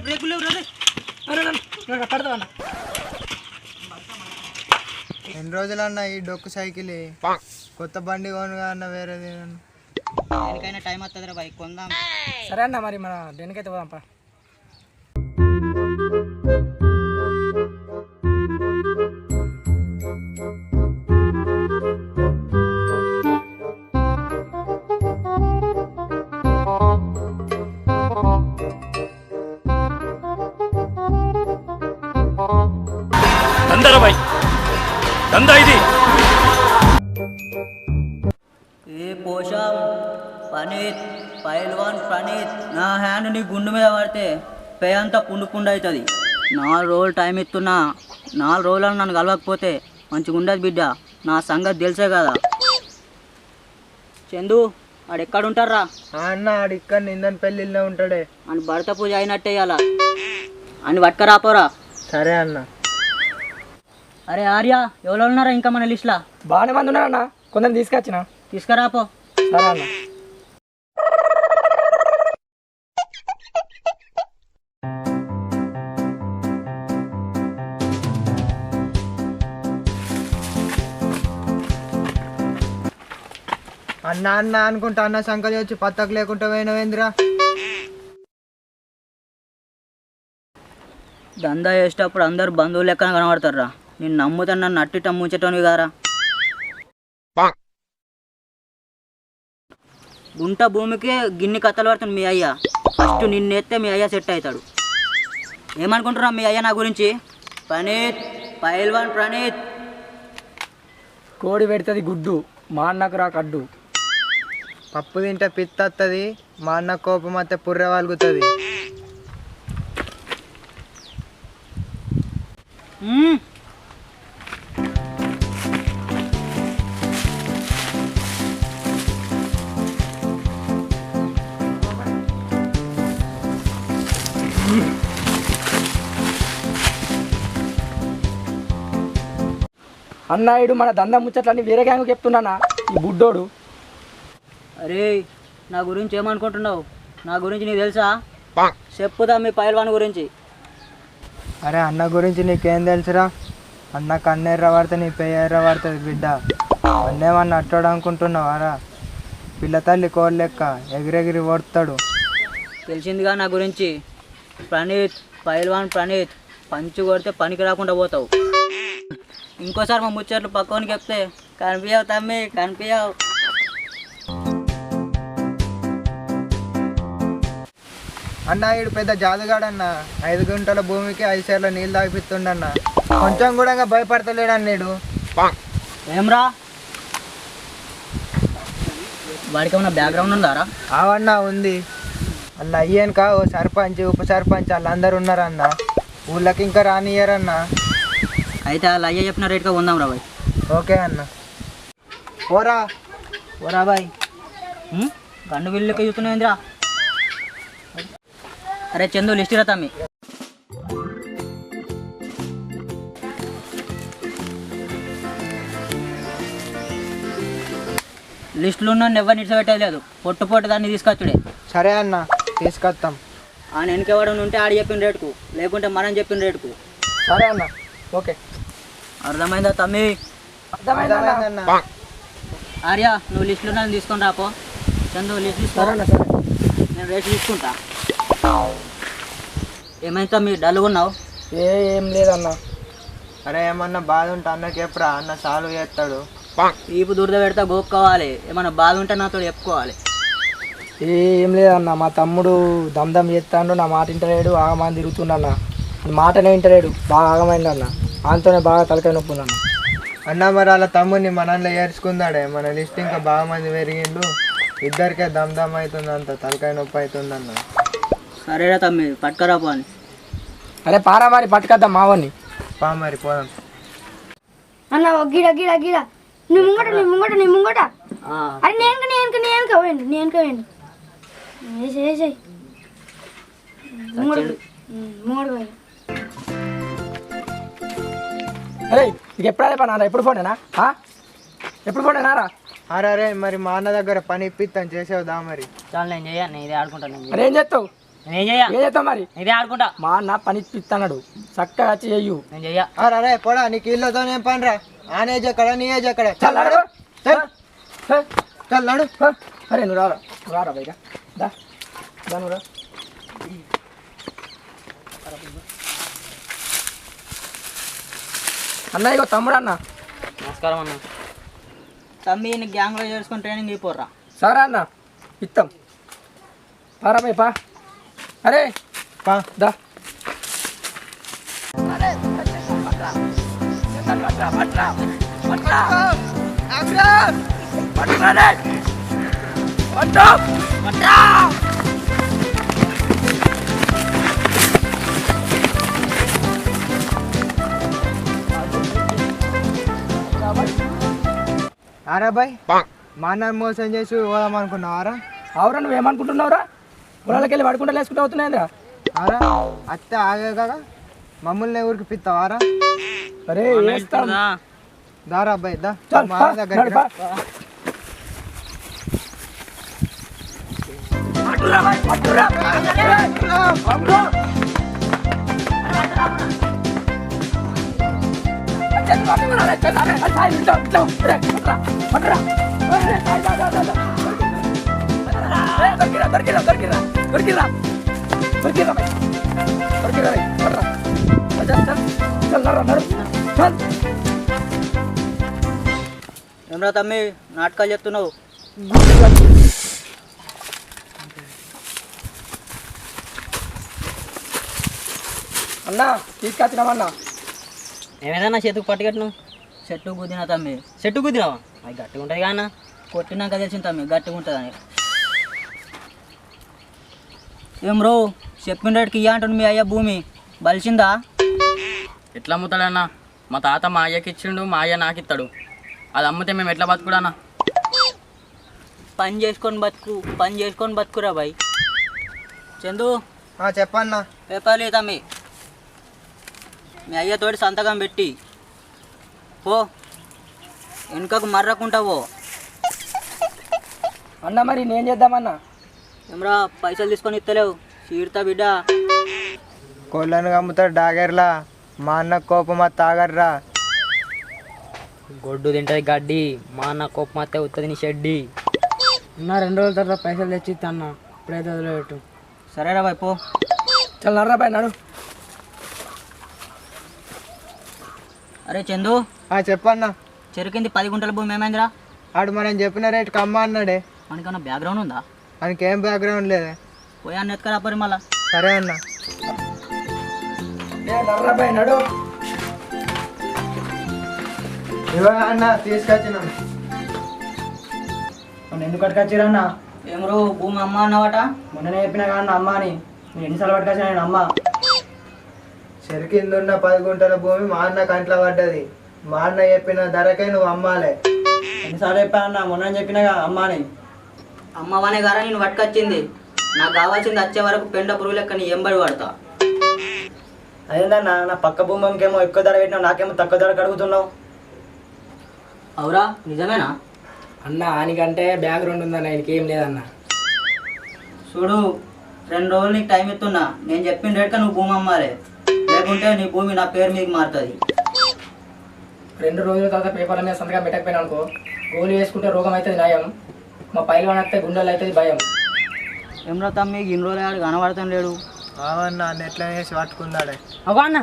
బ్రేకులు పడతావన్నా. ఎన్ని రోజులన్నా ఈ డొక్కు సైకిల్ కొత్త బండి కొనుగా అన్న వేరేది దేనికైనా టైం వస్తుందిరా బైక్ కొందాం. సరే అన్న మరి మన దేనికైతే పోదాంపా. ఏ పోషం పనీత్ పైల్వాన్ ప్రణీత్, నా హ్యాండ్ నీ గుండు మీద పడితే పే అంతా పుండు పుండు అవుతుంది. 4 రోజులు టైం ఇస్తున్నా, 4 రోజులను నన్ను కలవకపోతే మంచిగా ఉండదు బిడ్డ. నా సంగతి తెలిసే కదా. చందు ఆడు ఎక్కడ ఉంటారా అన్న ఆడు ఇక్కడ నిందని పెళ్ళిళ్ళే ఉంటాడే. అని భర్త పూజ అయినట్టే అలా అని పట్టుకరాపోరా. సరే అన్న. అరే ఆర్య, ఎవరు ఉన్నారా ఇంకా మన లిస్టులో? బాగానే మంది ఉన్నారన్న, కొందరు తీసుకొచ్చిన. తీసుకురాపో. సరే అన్న. అన్న అన్న అనుకుంటా అన్న సంకలి వచ్చి పత్తకు లేకుండా పోయినవేంద్రా. దందా చేసేటప్పుడు అందరు బంధువులు లెక్కన కనబడతారా. నేను నమ్ముతాను, నన్ను అట్టిట ముంచటోనివి గారా. గుంట భూమికి గిన్ని కథలు పడుతుంది మీ అయ్య. ఫస్ట్ నిన్నెత్తే మీ అయ్య సెట్ అవుతాడు. ఏమనుకుంటున్నా మీ అయ్య నా గురించి? ప్రణీత్ పైల్వాన్ ప్రణీత్. కోడి పెడుతుంది గుడ్డు, మా అన్నకు రా కడ్డు. పప్పు తింటే పిత్తత్తది, మా అన్న కోపం అత్తే పుర్రె వాలుగుతుంది. అన్నాయుడు మన దందా ముచ్చట్లన్నీ వేరే గ్యాంగ్ చెప్తున్నానా ఈ బుడ్డోడు. అరే నా గురించి ఏమనుకుంటున్నావు? నా గురించి నీకు తెలుసా? చెప్పుదా మీ పైల్వాన్ గురించి. అరే అన్న గురించి నీకేం తెలుసురా? అన్న కన్నెర్ర పడితే నీ పెయ్యెర్ర పడుతుంది బిడ్డ. అన్నేమన్నా అట్టాడు అనుకుంటున్నావారా? పిల్ల తల్లి కోడి లెక్క ఎగిరెగిరి ఓడుతాడు. తెలిసిందిగా నా గురించి. ప్రణీత్ పైల్వాన్ ప్రణీత్, పంచు కొడితే పనికి రాకుండా పోతావు. ఇంకోసారి మా ముచ్చట్లు పక్కనికి చెప్తే కనిపించావు తమ్మి, కనిపించావు. అన్న ఈడు పెద్ద జాదుగాడన్న. 5 గుంటల భూమికి 5 సేర్ల నీళ్ళు తాగిపిస్తుండన్న. కొంచెం కూడా భయపడతలేడు అన్నీడు. ఏమ్రా వాడికి ఏమన్నా బ్యాక్గ్రౌండ్ ఉందారా? అవన్నా ఉంది. అల్ల అయ్యానుక ఓ సర్పంచ్ ఉప సర్పంచ్ వాళ్ళందరూ ఉన్నారన్న. ఊళ్ళకి ఇంకా రానియ్యారన్న. అయితే వాళ్ళు అయ్యా చెప్పిన రేట్గా ఉందాం రా బాయ్. ఓకే అన్న. ఓరా ఓరా బాయ్. గండు వీళ్ళకి చూస్తున్నాయిందిరా. అరే చందు లిస్ట్ రా తమ్మి. లిస్టులో ఉన్న ఎవరు నిడిచిపెట్టలేదు. పొట్టు పొట్టు దాన్ని తీసుకొచ్చుడే. సరే అన్న, తీసుకొస్తాం. ఆయన వెనకెవడం ఉంటే ఆడు చెప్పిన రేటుకు, లేకుంటే మనం చెప్పిన రేటుకు. సరే అన్న. ఓకే, అర్థమైందా తమ్మి? అర్థమైందన్న. ఆర్య నువ్వు లిస్టులో నన్ను తీసుకొని రాపో. చందు లిస్ట్ తీసుకో. సరే. నేను రేటు తీసుకుంటా. ఏమైతే మీరు డల్గా ఉన్నావు? ఏం లేదన్న. అరే ఏమన్నా బాధ ఉంటే అన్నకి ఎప్పుడా అన్న సాల్వ్ చేస్తాడు. ఈపు దురద పెడితే గోక్కోవాలి. ఏమన్నా బాధ ఉంటే నాతో చెప్పుకోవాలి. ఏం లేదన్న, మా తమ్ముడు దమ్దమ్ చేస్తాడు, నా మాట వింటలేడు, ఆగమని తిరుగుతుండన్న. మాటనే వింటలేడు, బాగా ఆగమైందన్న. ఆయనతోనే బాగా తలకాయ నొప్పి ఉందన్న. అన్న మరి అలా తమ్ముడిని మనల్ని ఏర్చుకుందాడే. మన లిస్ట్ ఇంకా బాగా మంది పెరిగిండు. ఇద్దరికే దమ్ అవుతుంది, అంత తలకాయ నొప్పి అవుతుందన్న. సరేరా తమ్మి పట్టుకరాపో అని. అరే పారా మరి పట్టుకొద్దాం మావని. పా మరి పోదాం. అన్న గిడ గిడ గిడ నీ ముంగట. అరే నేను పోయిండు. వేసేయి ముంగడు పోయి. అరే ఇది ఎప్పుడు పని ఎప్పుడు ఫోనేనా? ఎప్పుడు ఫోనేనారా? అరే మరి మా అన్న దగ్గర పని ఇప్పిస్తాను, చేసేవదా మరి? చాలా నేను చేయను, ఇదే ఆడుకుంటాను. అరే ఏం చేస్తావు? నేను చెయ్య ఏం చేస్తావు మరి ఇదే ఆడుకుంటా మా అన్న పని ఇప్పిస్తున్నాడు చక్కగా వచ్చి చెయ్యు నేను చెయ్య అరే పోడా నీకు ఇళ్ళతో ఏం పని రా ఆ ఏజ్ ఎక్కడ నీ ఏజ్ ఎక్కడ చల్లాడు చల్లాడు అరే నువ్వు రారా బయట దా నువ్వు రా అన్న ఇగో తమ్ముడు అన్న నమస్కారం అన్న తమ్మి నీకు గ్యాంగ్లో చేసుకొని ట్రైనింగ్ అయిపోర్రా సరే అన్న ఇస్తాం పారా బై పా అరే పా దా అరే బాయ్ మా అన్న మోసం చేసి పోదాం అనుకున్నావారా అవురా నువ్వేమనుకుంటున్నావురా పొలాలకి వెళ్ళి పడుకుంటా లేసుకుంటూ అవుతున్నాయిరా అరా అత్తే ఆగే కదా మమ్మల్ని ఊరికి పిస్తావారా అరే వేస్తాం దారా అబ్బాయి దా చల్, మా పా, అన్న దగ్గరికి నడు, పా. పట్టురా, బాయ్, పట్టురా. పట్టురా. చెట్టు పట్టుకురా, రే, చెట్టు, అరే, అరే, సాయి, ఇట్లా, ఇట్లా, రే, పట్టురా, పట్టురా. అరే, సాయి, దా, దా, దా, దా. రే, దొరికిరా, దొరికిరా, దొరికిరా, దొరికిరా. దొరికిరా, బాయ్. దొరికిరా, రే, పట్టురా. చల్, చల్, చల్, నడు, నడు, చల్. ఏమరా తమ్మి నాటకాలు చెప్తున్నావు అన్నా తీసుకొచ్చినామన్నా ఏమేదన్నా చేతుకు పట్టుకట్ను చెట్టు కుదినా తమ్మి చెట్టు కుదినావా అది గట్టిగా ఉంటుంది కానీ కొట్టినాక తెలిసింది తమ్మి గట్టిగా ఉంటుంది అని ఏం రో చెప్పిన రేటుకి ఇయ్య అంటుంది మీ అయ్య భూమి బలిసిందా ఎట్లా అమ్ముతాడన్నా మా తాత మా అయ్యకి ఇచ్చిండు మా అయ్య నాకు ఇస్తాడు అది అమ్మితే మేము ఎట్లా బతుకుడన్నా పని చేసుకొని బతుకురా బాయ్ చందు చెప్పన్నా పేపర్లు తమ్మి మీ అయ్యతోటి సంతకం పెట్టి పో వెనుకకు మర్రకుంటావో అన్న మరి నేను చేద్దామన్నా ఏమరా పైసలు తీసుకొని ఇస్తలేవు చీడతా బిడ్డ కోళ్ళను అమ్ముతాడు డాగర్లా మా అన్న కోపం తాగర్రా గొడ్డు తింటది గడ్డి మా అన్న కోపం అత్తే ఉత్తది నీ షెడ్డి అన్న 2 రోజుల తర్వాత పైసలు తెచ్చి అన్న ఇప్పుడైతే వదిలేట్టు సరేరా బాయ్ పో చల్ నర్రా పై నడు అరే చందు చెప్పన్నా చెరుకింది 10 గుంటల భూమి ఏమైందిరా ఆడు మనం చెప్పిన రేటుకి అమ్మ అన్నాడే మనకన్నా బ్యాక్గ్రౌండ్ ఉందా మనకేం బ్యాక్గ్రౌండ్ లేదే పోయా అన్న ఎత్తుకరా పరి మళ్ళా సరే అన్న నర్రా పై నడు ఇవో అన్న తీసుకొచ్చినాం మొన్న ఎందుకు పట్టుకొచ్చిరా అన్న ఏమరో భూమి అమ్మ అన్నవాట మొన్ననే చెప్పినా కానీ అమ్మ అని నేను ఎన్నిసార్లు పట్టుకొచ్చా నేను అమ్మ చెరుకిందున్న 10 గుంటల భూమి మా అన్న కంట్లో పడ్డది మా అన్న చెప్పిన ధరకే నువ్వు అమ్మాలే ఎన్నిసార్లు చెప్పాను అన్న మొన్న చెప్పినాగా అమ్మ అని అమ్మవానే గారా నేను పట్టుకొచ్చింది నాకు కావాల్సింది వచ్చే వరకు పెండ పురుగు లెక్క నీ ఎంబడి పడతా అదేందన్న నా పక్క భూమికేమో ఎక్కువ ధర పెట్టినావు నాకేమో తక్కువ ధరకు అడుగుతున్నావు అవురా నిజమేనా అన్న ఆయనకంటే బ్యాక్గ్రౌండ్ ఉందన్న ఆయనకి ఏం లేదన్న చూడు 2 రోజులు నీకు టైం ఇస్తున్నా నేను చెప్పిన రేట్గా నువ్వు భూమి అమ్మాలి లేకుంటే నీ భూమి నా పేరు మీకు మారుతుంది 2 రోజుల తర్వాత పేపర్ల మీద సంతకం పెట్టకపోయినా అనుకో గోళీ వేసుకుంటే రోగం అవుతుంది నయం మా పైలు వస్తే గుండెలు అవుతుంది భయం ఏమరా తమ్మి ఇన్ని రోజులు ఆడు కనబడతాం లేడు అవన్నా ఎట్లా చేసి పట్టుకుందాడే అవ్వ అన్న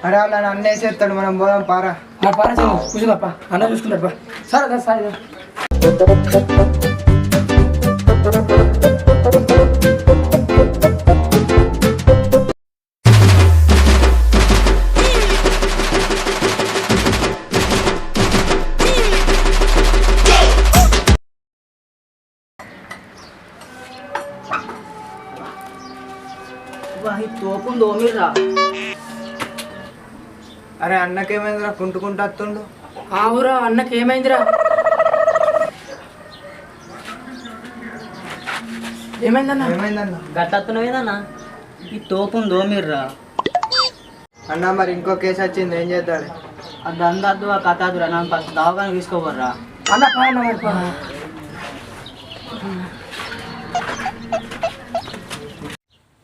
అరే అలా నన్ను వేసేస్తాడు, మనం పోదాం పారా. పారా కూర్చుందప్ప, అన్న చూసుకుంటాడు. సరే సరే. ఈ తోపుని దోమిర్రా. అరే అన్నకేమైందిరా కుంటుకుంటూ వస్తుండు? ఆవురా అన్నకి ఏమైందిరా? ఏమైందన్నా? ఏమైందన్న? గట్టత్తునవేదన్నా ఈ తోపుని దోమిర్రా. అన్న మరి ఇంకో కేసు వచ్చింది, ఏం చేద్దాడు? అది అందద్దు ఆ కథ అదురా, నన్ను ఫస్ట్ దవాఖాన తీసుకోబర్రా. అన్న పాయన్న మరి పా.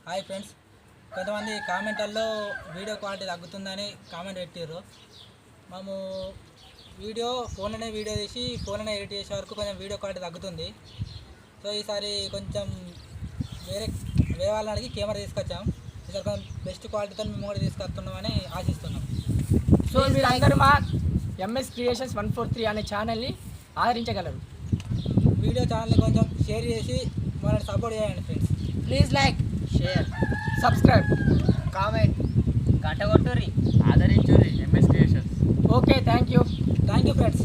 హాయ్ ఫ్రెండ్స్, కొంతమంది కామెంట్లలో వీడియో క్వాలిటీ తగ్గుతుందని కామెంట్ పెట్టారు. మేము ఫోన్లోనే వీడియో తీసి ఫోన్లోనే ఎడిట్ చేసే వరకు కొంచెం వీడియో క్వాలిటీ తగ్గుతుంది. సో ఈసారి కొంచెం వేరే వాళ్ళని అడిగి కెమెరా తీసుకొచ్చాం. ఈసారి కొంచెం బెస్ట్ క్వాలిటీతో మేము కూడా తీసుకొస్తున్నామని ఆశిస్తున్నాం. సో మీరు అందరూ మా ఎంఎస్ క్రియేషన్స్ 143 అనే ఛానల్ని ఆదరించగలరు. వీడియో ఛానల్ని కొంచెం షేర్ చేసి మనల్ని సపోర్ట్ చేయండి friends. Please like, share, subscribe, comment. గంట కొట్టుర్రి. ఆదరించుర్రి MS creations. Okay thank you friends.